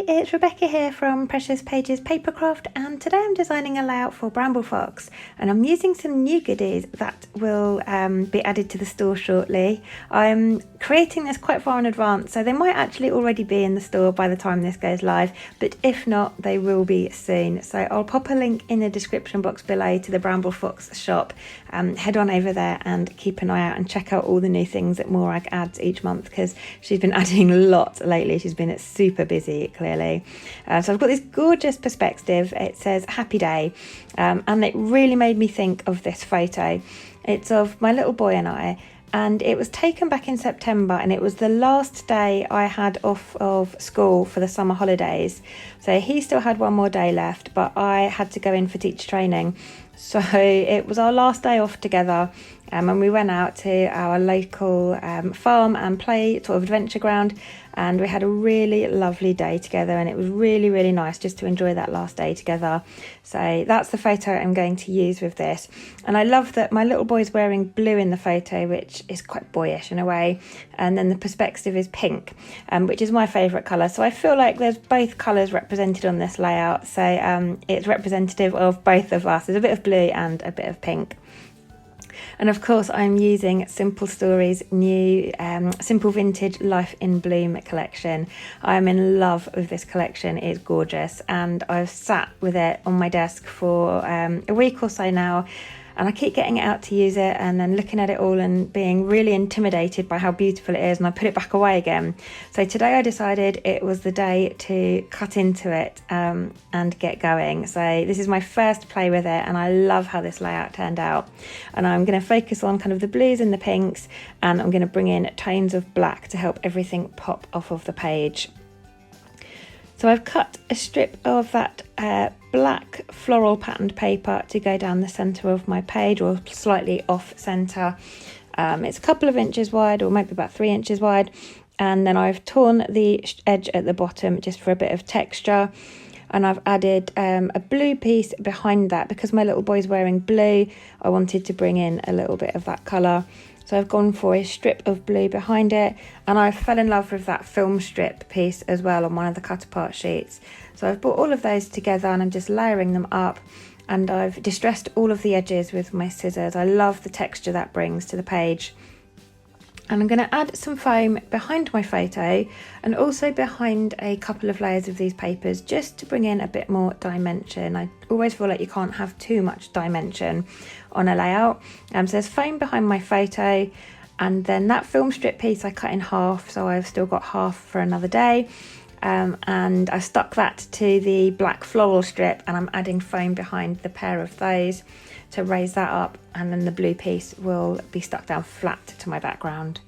it's Rebecca here from Precious Pages Papercraft, and today I'm designing a layout for Bramble Fox, and I'm using some new goodies that will be added to the store shortly. I'm creating this quite far in advance, so they might actually already be in the store by the time this goes live, but if not, they will be soon. So I'll pop a link in the description box below to the Bramble Fox shop. Head on over there and keep an eye out and check out all the new things that Morag adds each month, because she's been adding a lot lately. She's been super busy, clearly. So I've got this gorgeous perspective. It says happy day, and it really made me think of this photo. It's of my little boy and I, and it was taken back in September, and it was the last day I had off of school for the summer holidays. So he still had one more day left, but I had to go in for teacher training. So it was our last day off together, and we went out to our local farm and play sort of adventure ground, and we had a really lovely day together, and it was really nice just to enjoy that last day together. So that's the photo I'm going to use with this, and I love that my little boy's wearing blue in the photo, which is quite boyish in a way, and then the perspective is pink, which is my favourite colour. So I feel like there's both colours represented on this layout, so it's representative of both of us. There's a bit of blue and a bit of pink. And of course I'm using Simple Stories' new Simple Vintage Life in Bloom collection. I'm in love with this collection. It's gorgeous, and I've sat with it on my desk for a week or so now, and I keep getting it out to use it and then looking at it all and being really intimidated by how beautiful it is, and I put it back away again. So today I decided it was the day to cut into it and get going. So this is my first play with it, and I love how this layout turned out. And I'm going to focus on kind of the blues and the pinks, and I'm going to bring in tones of black to help everything pop off of the page. So I've cut a strip of that black floral patterned paper to go down the centre of my page, or slightly off centre. It's a couple of inches wide, or maybe about 3 inches wide, and then I've torn the edge at the bottom just for a bit of texture, and I've added a blue piece behind that. Because my little boy's wearing blue, I wanted to bring in a little bit of that colour. So I've gone for a strip of blue behind it, and I fell in love with that film strip piece as well on one of the cut apart sheets. So I've brought all of those together, and I'm just layering them up, and I've distressed all of the edges with my scissors. I love the texture that brings to the page. And I'm going to add some foam behind my photo, and also behind a couple of layers of these papers, just to bring in a bit more dimension. I always feel like you can't have too much dimension on a layout. So there's foam behind my photo, and then that film strip piece I cut in half, so I've still got half for another day. And I stuck that to the black floral strip, and I'm adding foam behind the pair of those to raise that up, and then the blue piece will be stuck down flat to my background.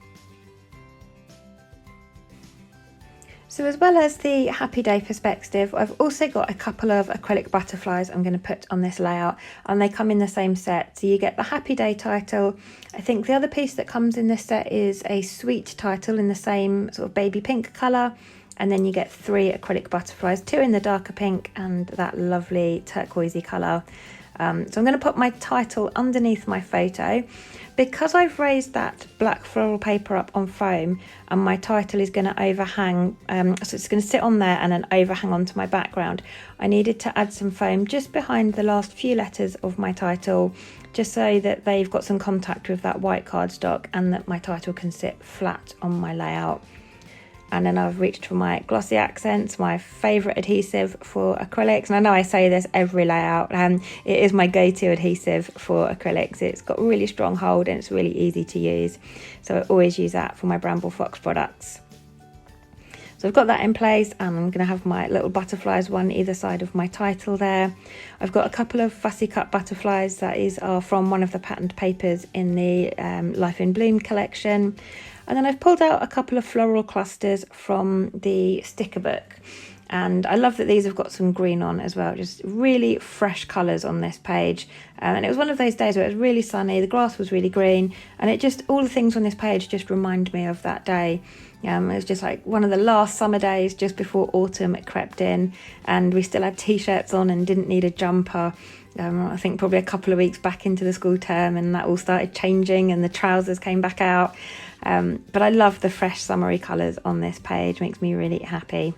So as well as the happy day perspective, I've also got a couple of acrylic butterflies I'm going to put on this layout, and they come in the same set. So you get the happy day title. I think the other piece that comes in this set is a sweet title in the same sort of baby pink colour, and then you get 3 acrylic butterflies, 2 in the darker pink and that lovely turquoisey colour. So I'm going to put my title underneath my photo. Because I've raised that black floral paper up on foam, and my title is going to overhang, so it's going to sit on there and then overhang onto my background, I needed to add some foam just behind the last few letters of my title, just so that they've got some contact with that white cardstock, and that my title can sit flat on my layout. And then I've reached for my glossy accents, my favourite adhesive for acrylics. And I know I say this every layout, it is my go-to adhesive for acrylics. It's got really strong hold, and it's really easy to use. So I always use that for my Bramble Fox products. So I've got that in place, and I'm going to have my little butterflies, one either side of my title there. I've got a couple of fussy cut butterflies that are from one of the patterned papers in the Life in Bloom collection. And then I've pulled out a couple of floral clusters from the sticker book. And I love that these have got some green on as well, just really fresh colours on this page. And it was one of those days where it was really sunny, the grass was really green, and it just, all the things on this page just remind me of that day. It was just like one of the last summer days just before autumn crept in, and we still had t-shirts on and didn't need a jumper. I think probably a couple of weeks back into the school term, and that all started changing and the trousers came back out. But I love the fresh summery colours on this page, makes me really happy.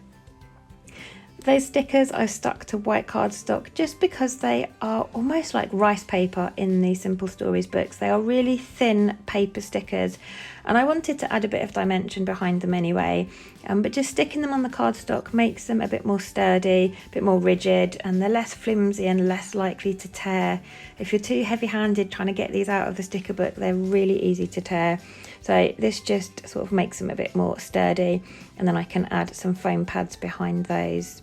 Those stickers I've stuck to white cardstock just because they are almost like rice paper in the Simple Stories books. They are really thin paper stickers, and I wanted to add a bit of dimension behind them anyway, but just sticking them on the cardstock makes them a bit more sturdy, a bit more rigid, and they're less flimsy and less likely to tear. If you're too heavy-handed trying to get these out of the sticker book, they're really easy to tear. So this just sort of makes them a bit more sturdy, and then I can add some foam pads behind those.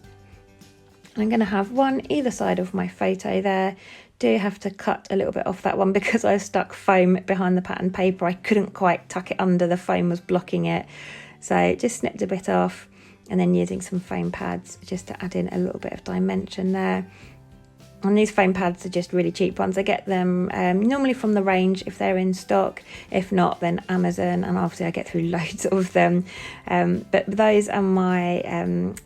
I'm going to have one either side of my photo there. Do have to cut a little bit off that one because I stuck foam behind the pattern paper. I couldn't quite tuck it under, the foam was blocking it. So just snipped a bit off, and then using some foam pads just to add in a little bit of dimension there. And these foam pads are just really cheap ones. I get them normally from the range if they're in stock. If not, then Amazon, and obviously I get through loads of them. But those are my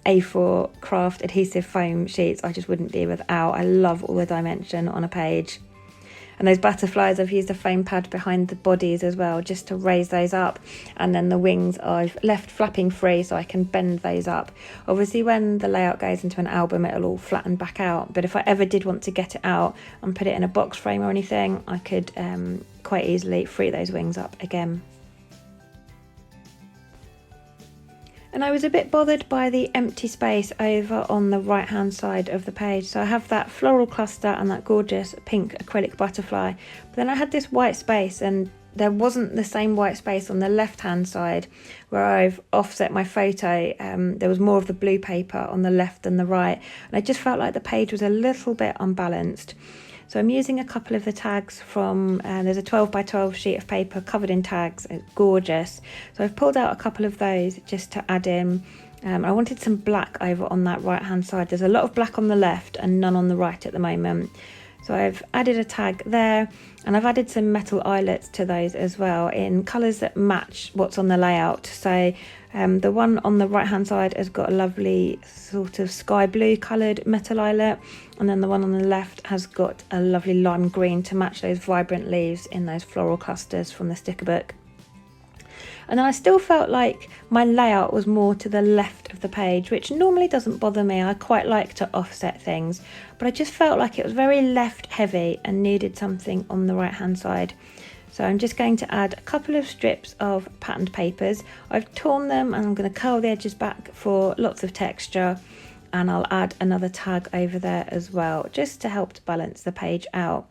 A4 craft adhesive foam sheets I just wouldn't be without. I love all the dimension on a page. And those butterflies, I've used a foam pad behind the bodies as well, just to raise those up. And then the wings I've left flapping free so I can bend those up. Obviously when the layout goes into an album, it'll all flatten back out. But if I ever did want to get it out and put it in a box frame or anything, I could quite easily free those wings up again. And I was a bit bothered by the empty space over on the right hand side of the page. So I have that floral cluster and that gorgeous pink acrylic butterfly. But then I had this white space, and there wasn't the same white space on the left hand side where I've offset my photo. There was more of the blue paper on the left than the right. And I just felt like the page was a little bit unbalanced. So I'm using a couple of the tags from, there's a 12 by 12 sheet of paper covered in tags. It's gorgeous. So I've pulled out a couple of those just to add in. I wanted some black over on that right hand side. There's a lot of black on the left and none on the right at the moment. So I've added a tag there, and I've added some metal eyelets to those as well in colours that match what's on the layout. So the one on the right hand side has got a lovely sort of sky blue coloured metal eyelet, and then the one on the left has got a lovely lime green to match those vibrant leaves in those floral clusters from the sticker book. And then I still felt like my layout was more to the left of the page, which normally doesn't bother me. I quite like to offset things, but I just felt like it was very left heavy and needed something on the right hand side. So I'm just going to add a couple of strips of patterned papers. I've torn them and I'm going to curl the edges back for lots of texture, and I'll add another tag over there as well, just to help to balance the page out.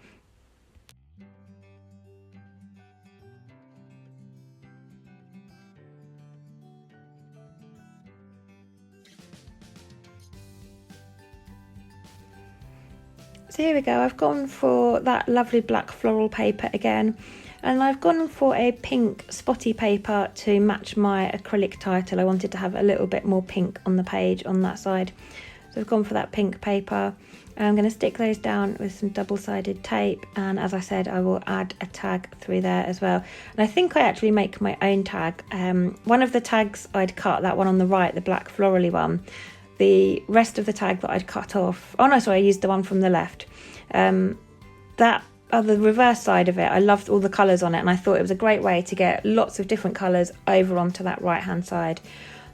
So here we go, I've gone for that lovely black floral paper again, and I've gone for a pink spotty paper to match my acrylic title. I wanted to have a little bit more pink on the page on that side. So I've gone for that pink paper. I'm going to stick those down with some double-sided tape, and as I said, I will add a tag through there as well. And I think I actually make my own tag. One of the tags I'd cut, that one on the right, the black florally one. The rest of the tag that I'd cut off, oh no, sorry, I used the one from the left. That the reverse side of it, I loved all the colours on it, and I thought it was a great way to get lots of different colours over onto that right hand side.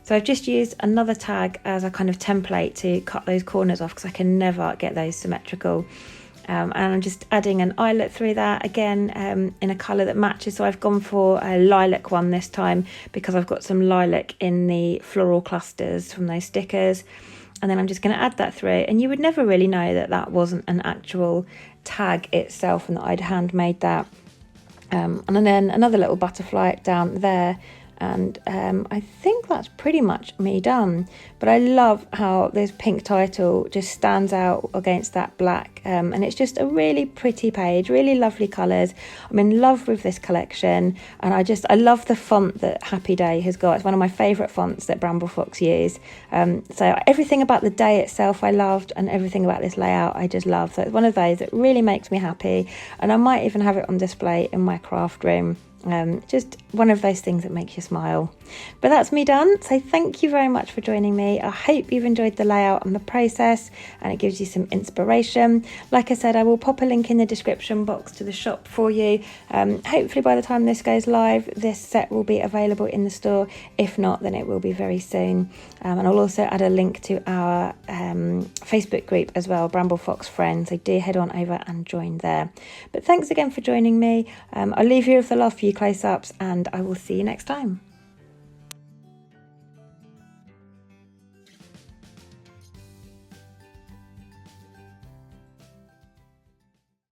So I've just used another tag as a kind of template to cut those corners off, because I can never get those symmetrical. And I'm just adding an eyelet through that again, in a colour that matches. So I've gone for a lilac one this time because I've got some lilac in the floral clusters from those stickers. And then I'm just going to add that through, and you would never really know that that wasn't an actual tag itself and that I'd handmade that. And then another little butterfly down there, and I think that's pretty much me done. But I love how this pink title just stands out against that black, and it's just a really pretty page, really lovely colours. I'm in love with this collection, and I love the font that Happy Day has got. It's one of my favourite fonts that Bramble Fox use. So everything about the day itself I loved, and everything about this layout I just love. So it's one of those that really makes me happy, and I might even have it on display in my craft room. Just one of those things that makes you smile. But that's me done. So thank you very much for joining me. I hope you've enjoyed the layout and the process, and it gives you some inspiration. Like I said, I will pop a link in the description box to the shop for you. Hopefully by the time this goes live, this set will be available in the store. If not, then it will be very soon. And I'll also add a link to our Facebook group as well, Bramble Fox Friends. So do head on over and join there. But thanks again for joining me. I'll leave you with the last few close-ups, and I will see you next time.